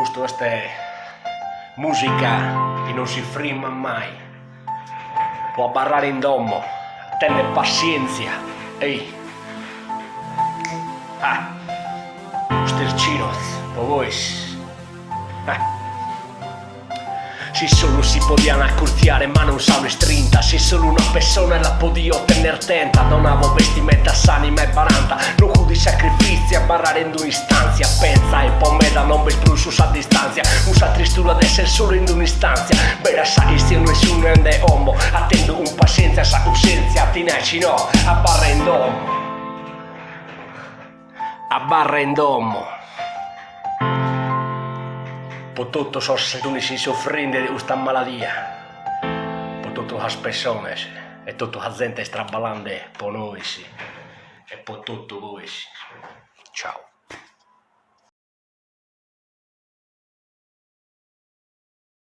gusto, esta es música y no si frima mai. Può barrare in domo, tenne paciencia. Ey. Ustedes chinos, por vos. Si solo si podían accurciare ma non sanno strinta. Se solo una persona la podia ottener tenta. Donavo vestimenta s'anima e baranta. No di sacrifici a barrare in un'istanza. Pensa e pomeda non bespruscio a distanza. Usa tristura di essere solo in un'istanza. Vera sa io nessuno ende homo. Attendo un pazienza sa ausenza. Tineci no, a barra in domo. A barra in domo. Por tutto sos unici soffrinde di questa maladia. Per tutte le persone e tutta la gente strabalante per noi e per tutto voi. Ciao.